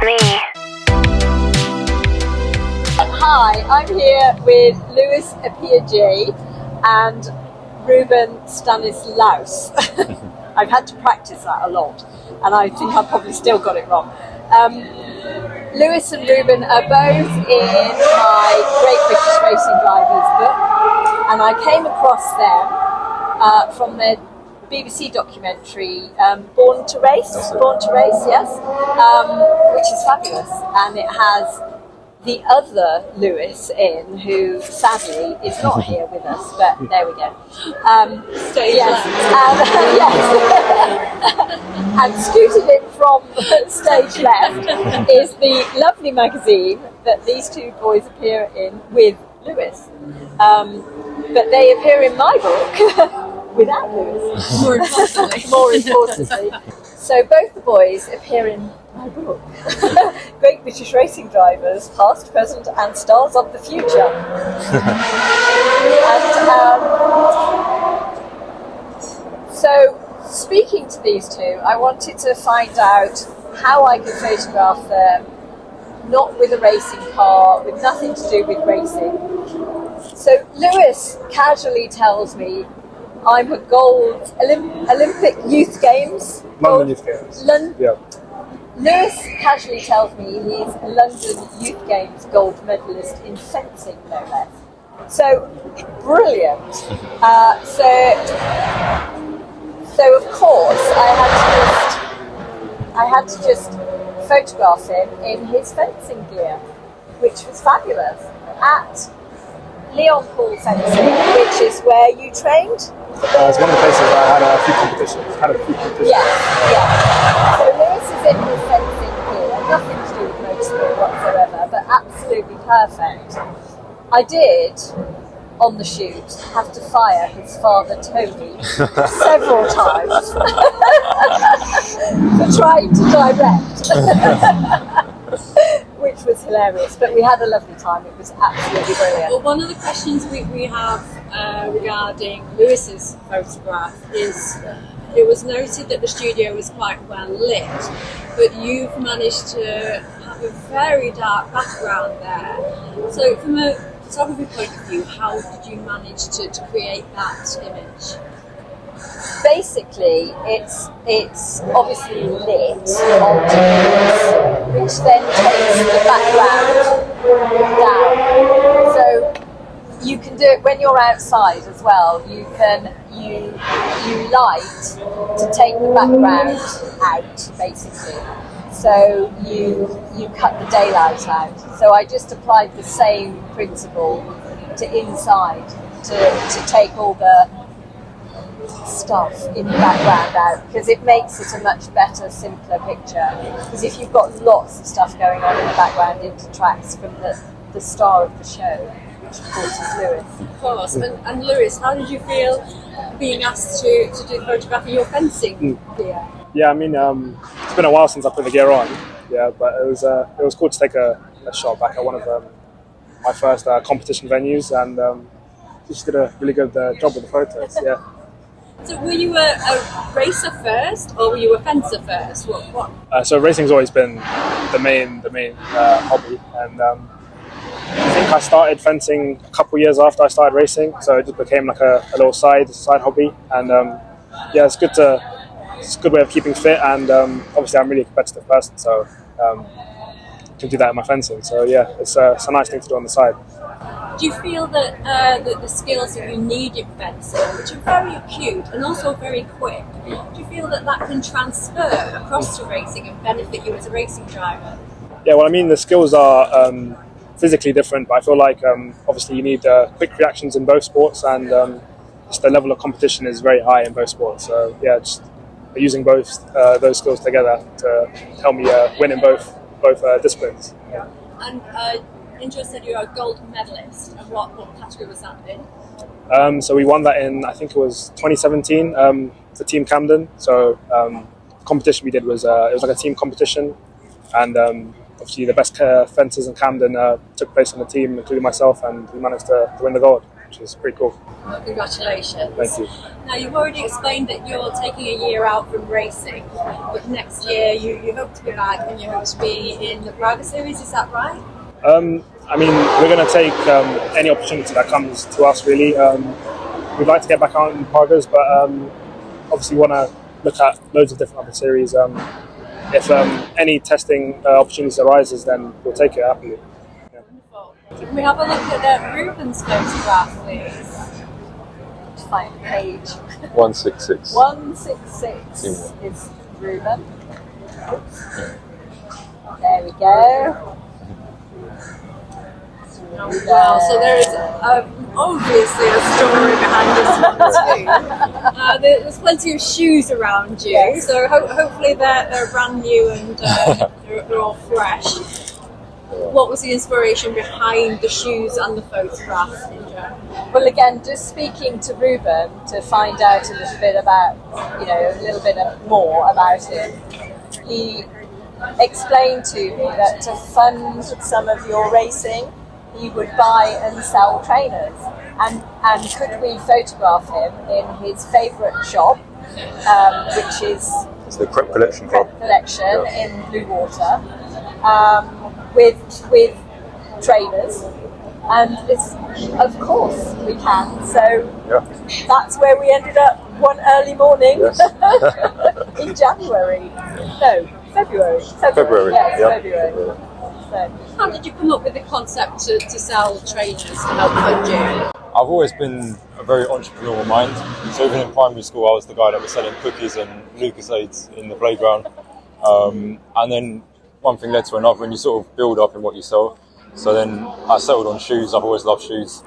me. Hi, I'm here with Lewis Appiagyei and Ruben Stanislaus. I've had to practice that a lot, and I think I've probably still got it wrong. Lewis and Ruben are both in my Great British Racing Drivers book, and I came across them from their BBC documentary, Born to Race, yes, which is fabulous, and it has the other Lewis in, who sadly is not here with us, but there we go. Yes, and scooted in from stage left is the lovely magazine that these two boys appear in with Lewis. But they appear in my book without Lewis. More importantly. So both the boys appear in my book. Great British Racing Drivers, Past, Present and Stars of the Future. So speaking to these two, I wanted to find out how I could photograph them, not with a racing car, with nothing to do with racing. So Lewis casually tells me I'm a gold Olympic Youth Games. London Youth Games. Yeah. Lewis casually tells me he's a London Youth Games gold medalist in fencing, no less. So brilliant. So of course I had to just photograph him in his fencing gear, which was fabulous, at Leon Paul Fencing, which is where you trained. It's one of the places where I had a few competitions. Yeah. So Lewis is in his fencing gear, nothing to do with motorsport whatsoever, but absolutely perfect. I did, on the shoot, have to fire his father Tony several times for trying to direct, which was hilarious, but we had a lovely time. It was absolutely brilliant. Well, one of the questions we have regarding Lewis's photograph is it was noted that the studio was quite well lit, but you've managed to have a very dark background there. So from a photography point of view, how did you manage to create that image? Basically, it's obviously lit on tubes, which then takes the background down. So you can do it when you're outside as well. You light to take the background out, basically. So you cut the daylight out. So I just applied the same principle to inside to take all the stuff in the background out, because it makes it a much better, simpler picture. Because if you've got lots of stuff going on in the background, it detracts from the star of the show, which of course is Lewis. Of course. And Lewis, how did you feel being asked to do the photography of your fencing gear? Yeah, I mean, it's been a while since I put the gear on. Yeah, but it was cool to take a shot back at one of my first competition venues, and just did a really good job with the photos. Yeah. So were you a racer first, or were you a fencer first? What? So racing's always been the main hobby, and I think I started fencing a couple years after I started racing, so it just became like a little side hobby, and yeah, it's a good way of keeping fit, and obviously I'm really a competitive person, so can do that in my fencing. So yeah, it's a nice thing to do on the side. Do you feel that the skills that you need in fencing, which are very acute and also very quick, do you feel that can transfer across to racing and benefit you as a racing driver? Yeah, well, I mean, the skills are physically different, but I feel like obviously you need quick reactions in both sports, and just the level of competition is very high in both sports. So yeah, just using both those skills together to help me win in both disciplines. Yeah. And Indira said you're a gold medalist, and what category was that in? So we won that in, I think it was 2017 for Team Camden. So the competition we did was it was like a team competition, and obviously the best fencers in Camden took place on the team, including myself, and we managed to win the gold. which is pretty cool. Well, congratulations. Thank you. Now, you've already explained that you're taking a year out from racing, but next year you hope to be back and you hope to be in the Praga Series, is that right? I mean, we're going to take any opportunity that comes to us, really. We'd like to get back out in Pragas, but obviously want to look at loads of different other series. If any testing opportunities arises, then we'll take it happily. Yeah. Wonderful. Can we have a look at Ruben's photograph, please? Just find the page. 166. 166 is Ruben. Oops. There we go. Wow, so there is obviously a story behind this one too. There's plenty of shoes around you, yes. So hopefully they're brand new and they're all fresh. What was the inspiration behind the shoes and the photograph, Indira? Well, again, just speaking to Ruben to find out a little bit about, a little bit more about him, he explained to me that to fund some of your racing, he would buy and sell trainers, and could we photograph him in his favourite shop, which is It's the Crep Collection Club. Collection in Blue Water, with trainers, and this, of course, we can. So that's where we ended up one early morning in January. No, February. February. Yes, Yeah. February. So. How did you come up with the concept to sell trainers to help fund you? I've always been a very entrepreneurial mind. So even in primary school, I was the guy that was selling cookies and Lucasades in the playground. And then one thing led to another, and you sort of build up in what you sell. So then I settled on shoes. I've always loved shoes.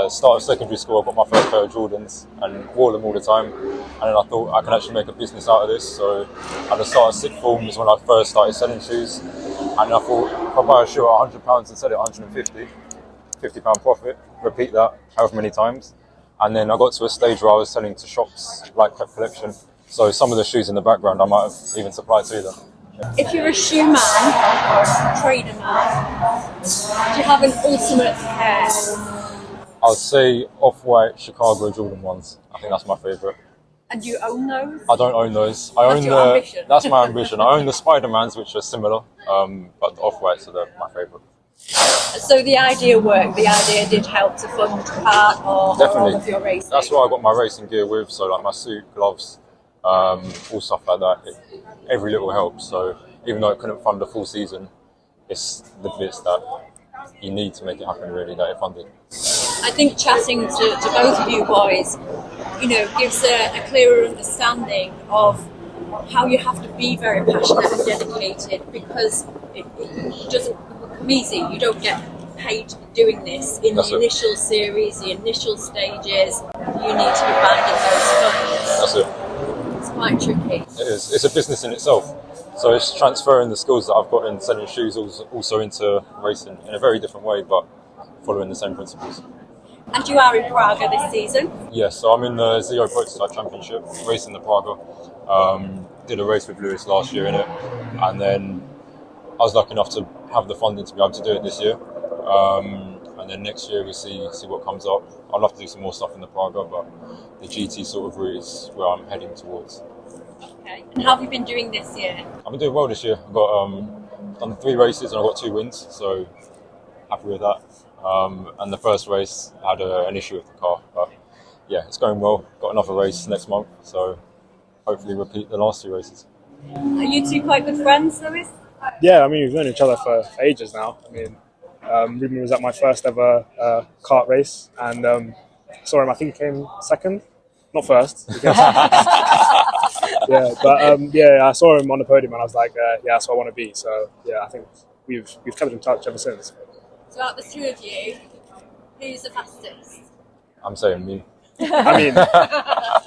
Start of secondary school, I got my first pair of Jordans and wore them all the time. And then I thought I can actually make a business out of this. So at the start of sixth form was when I first started selling shoes. And I thought, if I buy a shoe at £100 and sell it at £150, £50 profit, repeat that however many times. And then I got to a stage where I was selling to shops like Crep Collection. So some of the shoes in the background I might have even supplied to them. If you're a shoe man or a trainer man, do you have an ultimate pair? I would say Off-White Chicago Jordan 1s. I think that's my favourite. And do you own those? I don't own those. That's your ambition. That's my ambition. I own the Spider-Mans, which are similar, but the Off-Whites are my favourite. So the idea worked. The idea did help to fund part or all of your racing. That's what I got my racing gear with. So like my suit, gloves, all stuff like that. Every little helps. So even though it couldn't fund the full season, it's the bits that you need to make it happen really that it funded. I think chatting to both of you boys, gives a clearer understanding of how you have to be very passionate and dedicated, because it doesn't come easy. You don't get paid doing this in the initial series, the initial stages. You need to be finding those funds. That's it. It's quite tricky. It is. It's a business in itself. So it's transferring the skills that I've got in selling shoes also into racing in a very different way, but following the same principles. And you are in Praga this season? Yes, so I'm in the Zero Prototype Championship, racing the Praga. Did a race with Lewis last year in it, and then I was lucky enough to have the funding to be able to do it this year. And then next year we see what comes up. I'd love to do some more stuff in the Praga, but the GT sort of route is where I'm heading towards. Okay. And how have you been doing this year? I've been doing well this year. I've got done 3 races and I've got 2 wins, so happy with that. And the first race I had an issue with the car, but yeah, it's going well. Got another race next month, so hopefully repeat the last 2 races. Are you two quite good friends, Lewis? Yeah, I mean, we've known each other for ages now. I mean, Ruben was at my first ever kart race, and saw him, I think he came second, not first. Yeah, but I saw him on the podium and I was like, that's what I want to be. So yeah, I think we've kept in touch ever since. So out of the 2 of you, who's the fastest? I'm saying me. I mean,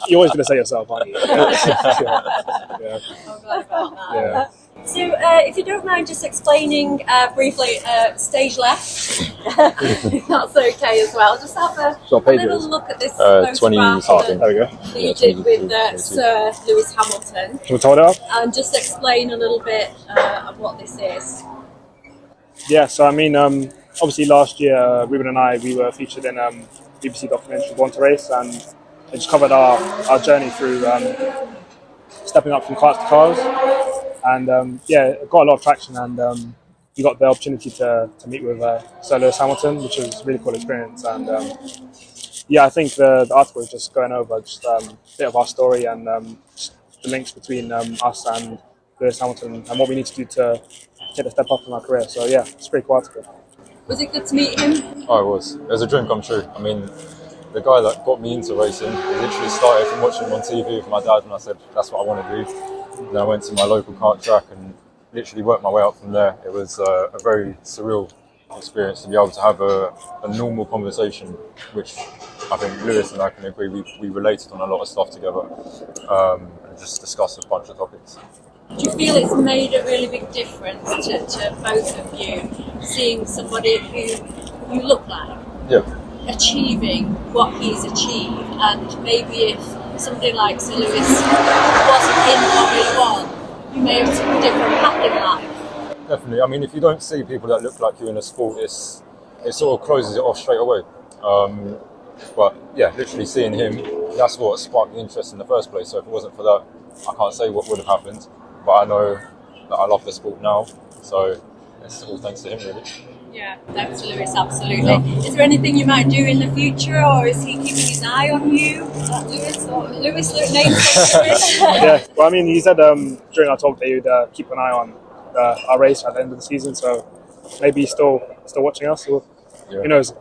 you're always going to say yourself, aren't you? Yeah. I'm glad about that. Yeah. So, if you don't mind just explaining briefly, stage left, if that's okay as well. Just have a little look at this photograph There we go. that you did with Sir Lewis Hamilton. Can we hold it up? And just explain a little bit of what this is. Yeah, so I mean, obviously last year, Ruben and I, we were featured in BBC documentary Born to Race, and it just covered our journey through stepping up from karts to cars, and it got a lot of traction, and we got the opportunity to meet with Sir Lewis Hamilton, which was a really cool experience, and I think the article is just going over just a bit of our story and just the links between us and Lewis Hamilton and what we need to do to take a step up in our career. So yeah, it's a pretty cool article. Was it good to meet him? Oh, it was. It was a dream come true. I mean, the guy that got me into racing, I literally started from watching him on TV with my dad, and I said, that's what I want to do. And then I went to my local kart track and literally worked my way up from there. It was a very surreal experience to be able to have a normal conversation, which I think Lewis and I can agree we related on a lot of stuff together, and just discussed a bunch of topics. Do you feel it's made a really big difference to both of you, seeing somebody who you look like achieving what he's achieved, and maybe if somebody like Sir Lewis wasn't in Formula 1, you may have took a different path in life? Definitely. I mean, if you don't see people that look like you in a sport, it sort of closes it off straight away. But yeah, literally seeing him, that's what sparked the interest in the first place. So if it wasn't for that, I can't say what would have happened. But I know that I love the sport now. So it's all thanks to him, really. Yeah, thanks to Lewis, absolutely. Yeah. Is there anything you might do in the future, or is he keeping his eye on you? Lewis names Lewis? Yeah, well, I mean, he said during our talk that he would keep an eye on our race at the end of the season, so maybe he's still watching us, or who knows?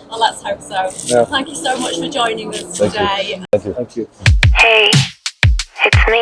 Well, let's hope so. Yeah. Thank you so much for joining us today. Thank you. Thank you. Hey, it's me.